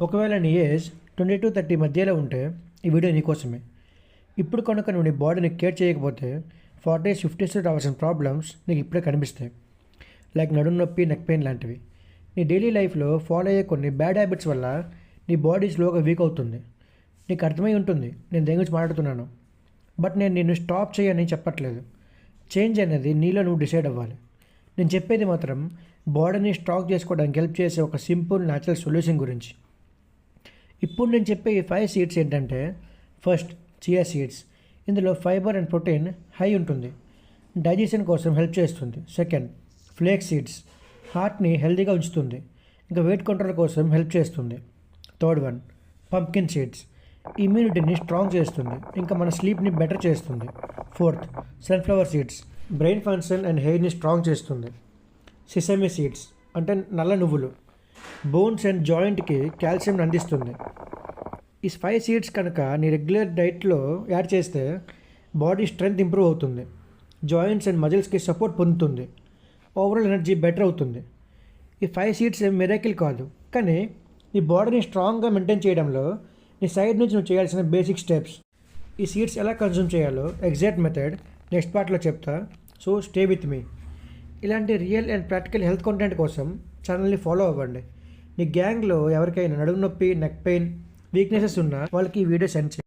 ఒకవేళ నీ age 20 to 30 మధ్యలో ఉంటే ఈ వీడియో నీకోసమే. ఇప్పుడు కనుక నువ్వు నీ బాడీని కేర్ చేయకపోతే 40s 50s రావాల్సిన ప్రాబ్లమ్స్ నీకు ఇప్పుడే కనిపిస్తాయి. లైక్ నడుము నొప్పి, నెక్ పెయిన్ లాంటివి. నీ డైలీ లైఫ్లో ఫాలో అయ్యే కొన్ని బ్యాడ్ హ్యాబిట్స్ వల్ల నీ బాడీ స్లోగా వీక్ అవుతుంది. నీకు అర్థమై ఉంటుంది నేను దేని గురించి మాట్లాడుతున్నాను. బట్ నేను నిన్ను స్టాప్ చేయని చెప్పట్లేదు. చేంజ్ అనేది నీలో నువ్వు డిసైడ్ అవ్వాలి. నేను చెప్పేది మాత్రం బాడీని స్ట్రాంగ్ చేసుకోవడానికి హెల్ప్ చేసే ఒక సింపుల్ న్యాచురల్ సొల్యూషన్ గురించి. ఇప్పుడు నేను చెప్పే ఈ 5 సీడ్స్ ఏంటంటే, ఫస్ట్ చియా సీడ్స్. ఇందులో ఫైబర్ అండ్ ప్రోటీన్ హై ఉంటుంది, డైజెషన్ కోసం హెల్ప్ చేస్తుంది. సెకండ్, ఫ్లేక్స్ సీడ్స్, హార్ట్ని హెల్తీగా ఉంచుతుంది, ఇంకా వెయిట్ కంట్రోల్ కోసం హెల్ప్ చేస్తుంది. థర్డ్ వన్, పంప్కిన్ సీడ్స్, ఇమ్యూనిటీని స్ట్రాంగ్ చేస్తుంది, ఇంకా మన స్లీప్ని బెటర్ చేస్తుంది. Fourth, sunflower seeds, brain function and హెయిర్ని స్ట్రాంగ్ చేస్తుంది. సిసమి సీడ్స్ అంటే నల్ల నువ్వులు, బోన్స్ అండ్ జాయింట్కి కాల్షియం అందిస్తుంది. ఈ 5 సీడ్స్ కనుక నీ రెగ్యులర్ డైట్లో యాడ్ చేస్తే బాడీ స్ట్రెంగ్త్ ఇంప్రూవ్ అవుతుంది, జాయింట్స్ అండ్ మజిల్స్కి సపోర్ట్ పొందుతుంది, ఓవరాల్ ఎనర్జీ బెటర్ అవుతుంది. ఈ 5 సీడ్స్ ఏం మిరాకిల్ కాదు, కానీ నీ బాడీని స్ట్రాంగ్గా మెయింటైన్ చేయడంలో నీ సైడ్ నుంచి నువ్వు చేయాల్సిన బేసిక్ స్టెప్స్. ఈ సీడ్స్ ఎలా కన్జ్యూమ్ చేయాలో ఎగ్జాక్ట్ మెథడ్ నెక్స్ట్ పార్ట్లో చెప్తా. So stay with me. ఇలాంటి real and practical health content కోసం ఛానల్ని ఫాలో అవ్వండి. నీ గ్యాంగ్లో ఎవరికైనా నడుము నొప్పి, నెక్ పెయిన్, వీక్నెసెస్ ఉన్నా వాళ్ళకి ఈ వీడియో సెండ్ చేయండి.